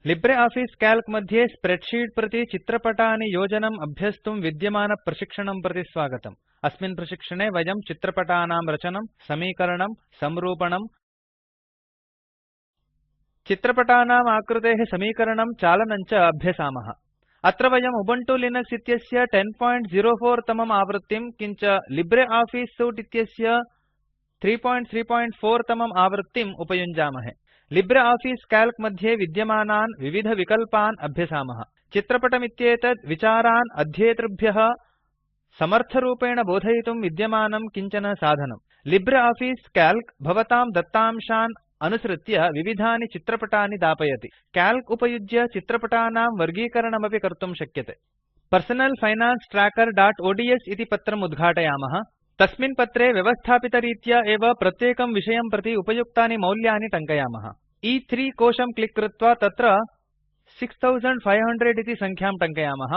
Libre office calc मध्ये spreadsheet प्रति चित्रपटानि योजनम् अभ्यस्तुं विद्यमानप्रशिक्षणं प्रति स्वागतम्। अस्मिन् प्रशिक्षणे वयं चित्रपटानां रचनं, समीकरणं, संरूपणं, चित्रपटानाम् आकृतेः समीकरणं, चालनं च अभ्यसामः। अत्र वयम् उबुन्तु लिनक्स् इत्यस्य 1004 तमम् आवृत्तिं किञ्च लिब्रे आफीस् सूट् इत्यस्य 334 तमम् आवृत्तिम् उपयुञ्जामहे। लिब्रे आफीस् क्याल्क् मध्ये विद्यमानान् विविधविकल्पान् अभ्यसामः। चित्रपटमित्येतत् विचारान् अध्येतृभ्यः समर्थरूपेण बोधयितुं विद्यमानं किञ्चन साधनम्। लिब्रे आफीस् क्याल्क् भवतां दत्तांशान् अनुसृत्य विविधानि चित्रपटानि दापयति। क्याल्क् उपयुज्य चित्रपटानां वर्गीकरणमपि कर्तुं शक्यते। पर्सनल फाइनान्स trackerओड्स् इति पत्रम् उद्घाटयामः। तस्मिन् पत्रे व्यवस्थापितरीत्या एव प्रत्येकं विषयं प्रति उपयुक्तानि मौल्यानि टङ्कयामः। E3 कोशं क्लिक् कृत्वा तत्र 6500 इति सङ्ख्यां टङ्कयामः।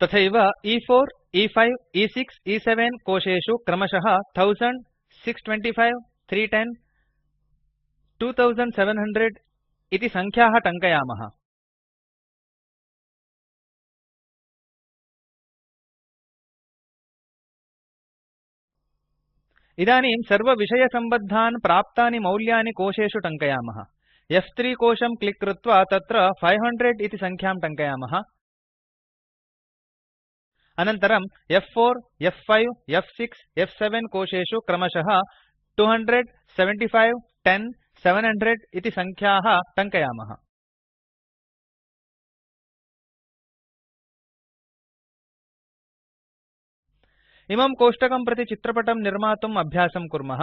तथैव E4, E5, E6, E7 कोशेषु क्रमशः 1000, 625, 310, 2700 इति सङ्ख्याः टङ्कयामः। इदानीं सर्वविषयसम्बद्धान् प्राप्तानि मौल्यानि कोशेषु टङ्कयामः। F3 कोशं क्लिक् कृत्वा तत्र 500 इति सङ्ख्यां टङ्कयामः। अनन्तरं F4, F5, F6, F7 कोशेषु क्रमशः 200, 75, 10, 700 इति सङ्ख्याः टङ्कयामः। इमं कोष्टकं प्रति चित्रपटं निर्मातुम् अभ्यासं कुर्मः।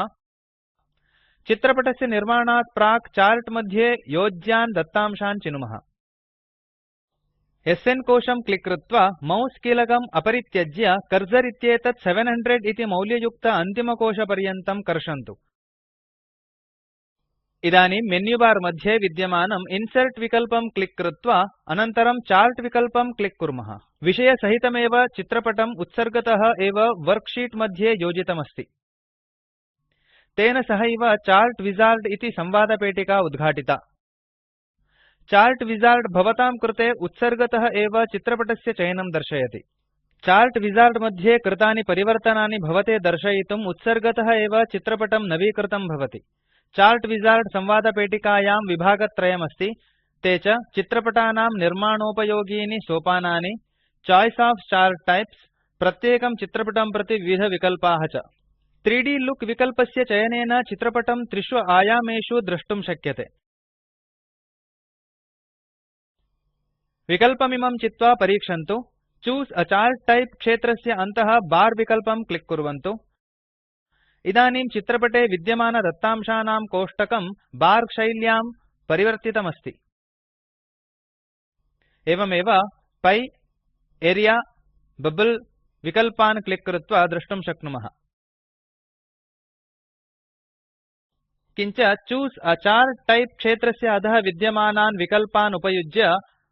चित्रपटस्य निर्माणात् प्राक् चार्ट् मध्ये योज्यान् दत्तांशान् चिनुमः। SN कोशं क्लिक् कृत्वा मौस् कीलकम् अपरित्यज्य कर्सर् इत्येतत् 700 इति मौल्ययुक्त अन्तिमकोशपर्यन्तं कर्षन्तु। इदानीं मेन्युबार मध्ये विद्यमानं इन्सर्ट् विकल्पं क्लिक् कृत्वा अनन्तरं चार्ट् विकल्पं क्लिक् कुर्मः। विषयसहितमेव चित्रपटम् उत्सर्गतः एव वर्कशीट् मध्ये योजितमस्ति। तेन सहैव चार्ट् विजार्ड इति संवादपेटिका उद्घाटिता। चार्ट् विजार्ड भवतां कृते उत्सर्गतः एव चित्रपटस्य चयनं दर्शयति। चार्ट् विजार्ड मध्ये कृतानि परिवर्तनानि भवते दर्शयितुम् उत्सर्गतः एव चित्रपटं नवीकृतं भवति। चार्ट् विजार्ड संवादपेटिकायां विभागत्रयमस्ति। ते च चित्रपटानां निर्माणोपयोगीनि सोपानानि, चॉइस ओफ चार्ट् टाइप्स्, प्रत्येकं चित्रपटं प्रति विविधविकल्पाः च। 3D लुक विकल्पस्य चयनेन चित्रपटं 3 आयामेषु द्रष्टुं शक्यते। विकल्पमिमं चित्वा परीक्षन्तु। चूसे a चार्ट् टाइप क्षेत्रस्य अन्तः बार विकल्पं क्लिक् कुर्वन्तु। इदानीं चित्रपटे विद्यमानदत्तांशानां कोष्टकं बार शैल्यां परिवर्तितमस्ति। एवमेव पै, एरिया, बबल विकल्पान् क्लिक् कृत्वा द्रष्टुं शक्नुमः। किञ्च चूसे a चार्ट् टाइप क्षेत्रस्य अधः विद्यमानान् विकल्पान् उपयुज्य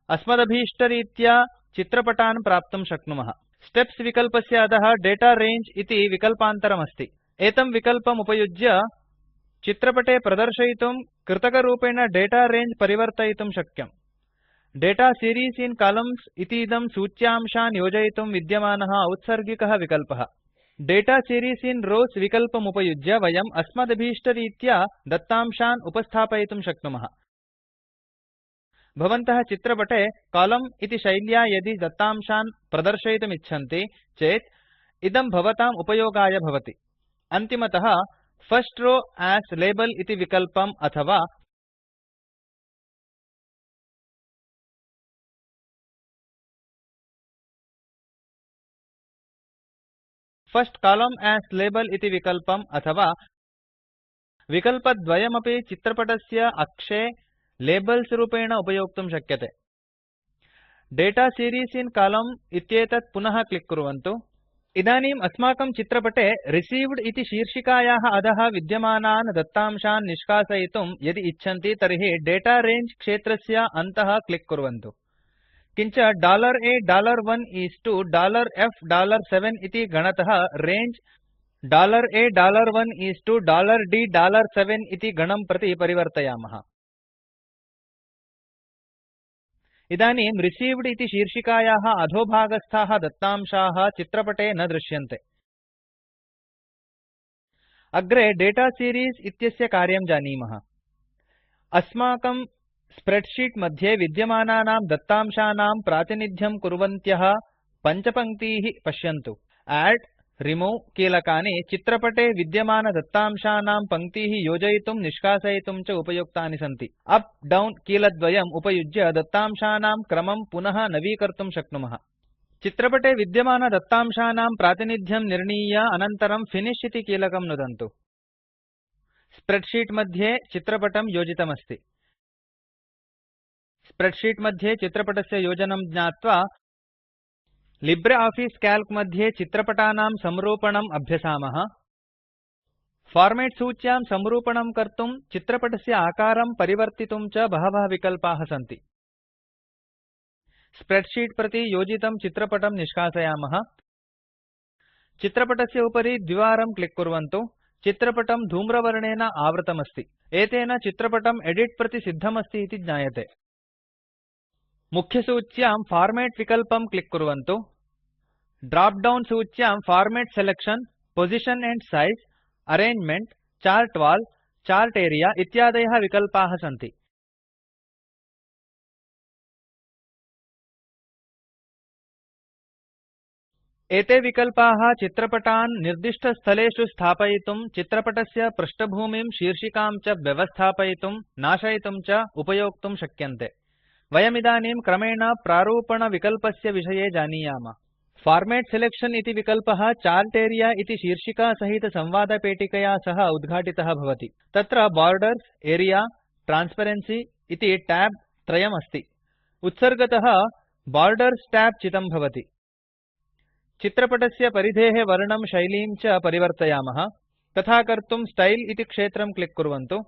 अस्मदभीष्टरीत्या चित्रपटान् प्राप्तुं शक्नुमः। स्टेप्स् विकल्पस्य अधः दाता रङ्गे इति विकल्पान्तरमस्ति। एतं विकल्पम् उपयुज्य चित्रपटे प्रदर्शयितुं कृतकरूपेण दाता रङ्गे परिवर्तयितुं शक्यम्। दाता सीरीज़ इन् कोलम्न्स् इतीदं सूच्यांशान् योजयितुं विद्यमानः औत्सर्गिकः विकल्पः। दाता सीरीज़ इन् रोव्स विकल्पम् उपयुज्य वयम् अस्मदभीष्टरीत्या दत्तांशान् उपस्थापयितुं शक्नुमः। भवन्तः चित्रपटे कोलम्न इति शैल्या यदि दत्तांशान् प्रदर्शयितुमिच्छन्ति चेत् इदं भवताम् उपयोगाय भवति। अन्तिमतः फर्स्ट रोव एएस लाबेल इति विकल्पम् अथवा फर्स्ट कोलम्न एएस लाबेल इति विकल्पम् अथवा विकल्पद्वयमपि चित्रपटस्य अक्षे लेबल्स् रूपेण उपयोक्तुं शक्यते। दाता सीरीज़ इन् कोलम्न इत्येतत् पुनः क्लिक् कुर्वन्तु। इदानीम् अस्माकं चित्रपटे रिसीव्ड इति शीर्षिकायाः अधः विद्यमानान् दत्तांशान् निष्कासयितुं यदि इच्छन्ति तर्हि दाता रङ्गे क्षेत्रस्य अन्तः क्लिक् कुर्वन्तु। किञ्च $A1 इस् टु $F7 इति गणतः रङ्गे $A1 इस् टु $D7 इति गणं प्रति परिवर्तयामः। इदानीं रिसीव्ड इति शीर्षिकायाः अधोभागस्थाः दत्तांशाः चित्रपटे न दृश्यन्ते। अग्रे डेटा सीरीज़ इत्यस्य कार्यं जानीमः। अस्माकं स्प्रेड्शीट् मध्ये विद्यमानानां दत्तांशानां प्रातिनिध्यं कुर्वन्त्यः पञ्चपङ्क्तीः पश्यन्तु। Add, Remove कीलकानि चित्रपटे विद्यमानदत्तांशानां पङ्क्तीः योजयितुं निष्कासयितुं च उपयुक्तानि सन्ति। अप डाउन कीलद्वयम् उपयुज्य दत्तांशानां क्रमं पुनः नवीकर्तुं शक्नुमः। चित्रपटे विद्यमानदत्तांशानां प्रातिनिध्यं निर्णीय अनन्तरं फिनिश इति कीलकं नुदन्तु। स्प्रेड्शीट् मध्ये चित्रपटं योजितमस्ति। स्प्रेड्शीट् मध्ये चित्रपटस्य योजनं ज्ञात्वा लिब्रे आफीस् क्याल्क् मध्ये चित्रपटानां संरूपणम् अभ्यसामः। फॉर्मेट् सूच्यां संरूपणं कर्तुं चित्रपटस्य आकारं परिवर्तितुं च बहवः विकल्पाः सन्ति। स्प्रेड्शीट् प्रति योजितं चित्रपटं निष्कासयामः। चित्रपटस्य उपरि द्विवारं क्लिक् कुर्वन्तु। चित्रपटं धूम्रवर्णेन आवृतमस्ति। एतेन चित्रपटं एडिट् प्रति सिद्धमस्ति इति ज्ञायते। मुख्यसूच्यां फॉर्मेट् विकल्पं क्लिक् कुर्वन्तु। ड्राप् डौन् सूच्यां format selection, position and size, arrangement, chart वाल, चार्ट् एरिया इत्यादयः विकल्पाः सन्ति। एते विकल्पाः चित्रपटान् निर्दिष्टस्थलेषु स्थापयितुं, चित्रपटस्य पृष्ठभूमिं, शीर्षिकां च व्यवस्थापयितुं, नाशयितुं च उपयोक्तुं शक्यन्ते। वयमिदानीं क्रमेण प्रारूपणविकल्पस्य विषये जानीयाम। फॉर्मेट् सिलेक्शन इति विकल्पः चार्ट् एरिया इति शीर्षिका सहित संवादपेटिकया सह उद्घाटितः भवति। तत्र बॉर्डर्स्, एरिया, ट्रान्स्पेरेन्सी इति ट्याब् त्रयम् अस्ति। उत्सर्गतः बॉर्डर्स् ट्याब् चितं भवति। चित्रपटस्य परिधेः वर्णं, शैलीं च परिवर्तयामः। तथा कर्तुं स्टाइल इति क्षेत्रं क्लिक् कुर्वन्तु।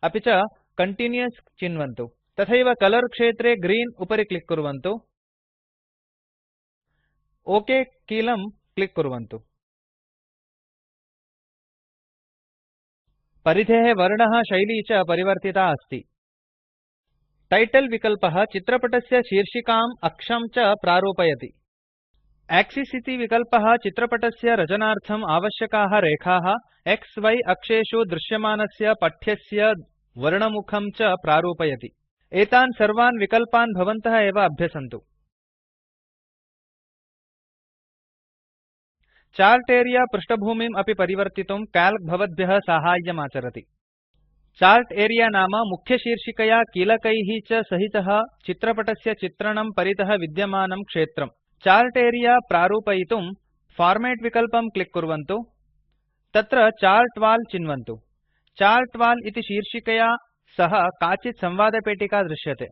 अपि च कंटिन्युअस् चिन्वन्तु। तथैव कलर क्षेत्रे ग्रीन् उपरि क्लिक् कुर्वन्तु। ओक कीलं क्लिक् कुर्वन्तु। परिधेः वर्णः, शैली च परिवर्तिता अस्ति। टाइटल विकल्पः चित्रपटस्य शीर्षिकाम्, अक्षं च प्रारूपयति। एक्सिस् इति विकल्पः चित्रपटस्य रचनार्थम् आवश्यकाः रेखाः X, Y अक्षेषु दृश्यमानस्य पठ्यस्य वर्णमुखं च प्रारूपयति। एतान् सर्वान् विकल्पान् भवन्तः एव अभ्यसन्तु। चार्ट् एरिया पृष्ठभूमिम् अपि परिवर्तितुं क्याल्क् भवद्भ्यः साहाय्यमाचरति। चार्ट् एरिया नाम मुख्यशीर्षिकया कीलकैः च सहितः चित्रपटस्य चित्रणं परितः विद्यमानं क्षेत्रम्। चार्ट् एरिया प्रारूपयितुं फॉर्मेट् विकल्पं क्लिक् कुर्वन्तु। तत्र चार्ट् वाल चिन्वन्तु। चार्ट् वाल इति शीर्षिकया सह काचित् संवादपेटिका दृश्यते।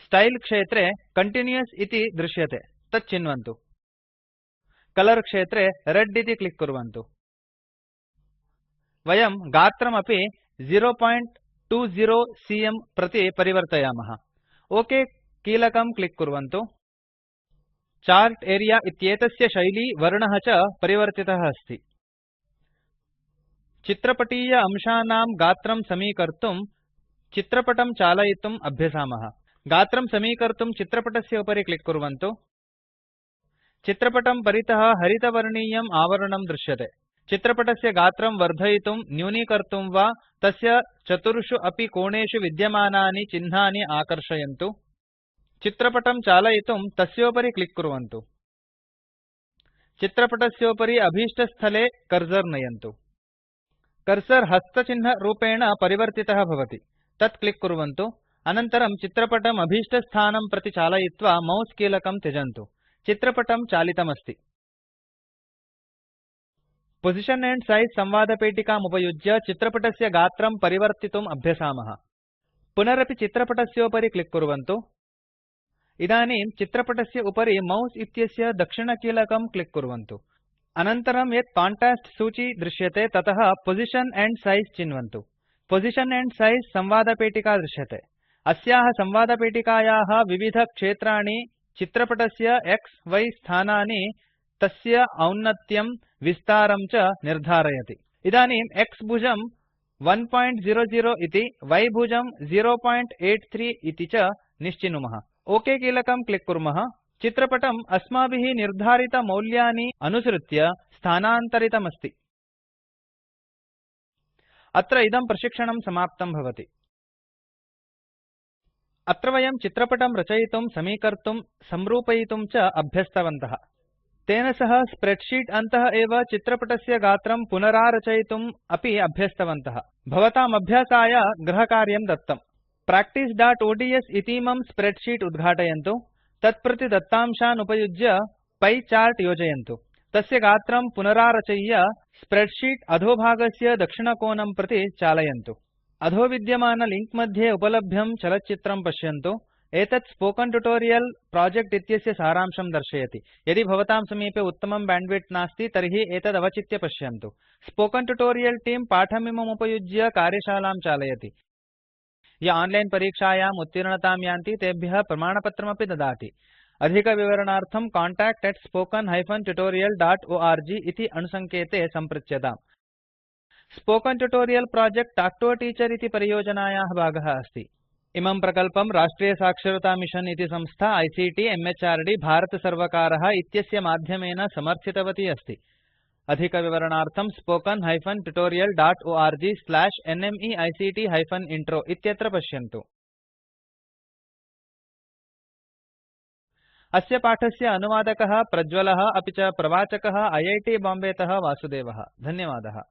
स्टाइल क्षेत्रे कंटिन्युअस् इति दृश्यते, तत् चिन्वन्तु। कलर क्षेत्रे रेड् इति क्लिक् कुर्वन्तु। वयं गात्रमपि 0.20 cm प्रति परिवर्तयामः। ओक कीलकं क्लिक् कुर्वन्तु। चार्ट् एरिया इत्येतस्य शैली, वर्णः च परिवर्तितः अस्ति। चित्रपटीय अंशानां गात्रं समीकर्तुं चित्रपटं चालयितुम् अभ्यसामः। गात्रं समीकर्तुं चित्रपटस्य उपरि क्लिक् कुर्वन्तु। चित्रपटं परितः हरितवर्णीयम् आवरणं दृश्यते। चित्रपटस्य गात्रं वर्धयितुं, न्यूनीकर्तुं वा तस्य चतुर्षु अपि कोणेषु विद्यमानानि चिह्नानि आकर्षयन्तु। चित्रपटं चालयितुं तस्योपरि क्लिक् कुर्वन्तु। चित्रपटस्योपरि अभीष्टस्थले कर्सर नयन्तु। कर्सर हस्तचिह्नरूपेण परिवर्तितः भवति। तत् क्लिक् कुर्वन्तु। अनन्तरं चित्रपटम् अभीष्टस्थानं प्रति चालयित्वा माउस् कीलकं त्यजन्तु। चित्रपटं चालितमस्ति। पोजिशन एण्ड साइज़ संवादपेटिकाम् उपयुज्य चित्रपटस्य गात्रं परिवर्तितुम् अभ्यसामः। पुनरपि चित्रपटस्योपरि क्लिक् कुर्वन्तु। इदानीं चित्रपटस्य उपरि माउस् इत्यस्य दक्षिणकीलकं क्लिक् कुर्वन्तु। अनन्तरं यत् कांटेक्स्ट सूची दृश्यते ततः पोजिशन एण्ड साइज़ चिन्वन्तु। पोजिशन एण्ड साइज़ संवादपेटिका दृश्यते। अस्याः संवादपेटिकायाः विविधक्षेत्राणि चित्रपटस्य X, Y स्थानानि, तस्य औन्नत्यं, विस्तारं च निर्धारयति। इदानीं X भुजं 1.00 इति, Y भुजं 0.83 इति च निश्चिनुमः। ओक कीलकं क्लिक् कुर्मः चित्रपटम् अस्माभिः निर्धारितमौल्यानि अनुसृत्य स्थानान्तरितमस्ति अत्र इदं प्रशिक्षणं समाप्तं भवति अत्र वयं चित्रपटं रचयितुं समीकर्तुं संरूपयितुं च अभ्यस्तवन्तः तेन सह स्प्रेड्शीट् अन्तः एव चित्रपटस्य गात्रं पुनरारचयितुम् अपि अभ्यस्तवन्तः भवताम् अभ्यासाय गृहकार्यं दत्तम् practiceओड्स् इतीमं स्प्रेड्शीट् उद्घाटयन्तु तत्प्रति दत्तांशान् उपयुज्य पै चार्ट् योजयन्तु तस्य गात्रं पुनरारचय्य स्प्रेड्शीट् अधोभागस्य दक्षिणकोणं प्रति चालयन्तु अधो विद्यमान लिंक मध्ये उपलभ्यं चलच्चित्रं पश्यन्तु एतत् स्पोकेन ट्यूटोरियल् प्रोजेक्ट इत्यस्य सारांशं दर्शयति यदि भवतां समीपे उत्तमं बैण्डविड्थ नास्ति तर्हि एतद् अवचित्य पश्यन्तु स्पोकेन ट्यूटोरियल् टीम पाठमिमम् उपयुज्य कार्यशालां चालयति ये ऑनलाइन परीक्षायाम् उत्तीर्णतां यान्ति तेभ्यः प्रमाणपत्रमपि ददाति अधिकविवरणार्थं contact@spoken tutorial.org इति अणुसङ्केते सम्पृच्यताम् spoken tutorial project talk to a teacher इति परियोजनायाः भागः अस्ति इमं प्रकल्पं राष्ट्रिय साक्षरता मिशन इति संस्था आईसीटी म्हृद् भारतसर्वकारः इत्यस्य माध्यमेन समर्थितवती अस्ति अधिकविवरणार्थं spoken tutorial.org/nmeict intro इत्यत्र पश्यन्तु अस्य पाठस्य अनुवादकः प्रज्वलः अपि च प्रवाचकः ऐ ऐ टी बाम्बे तः वासुदेवः धन्यवादः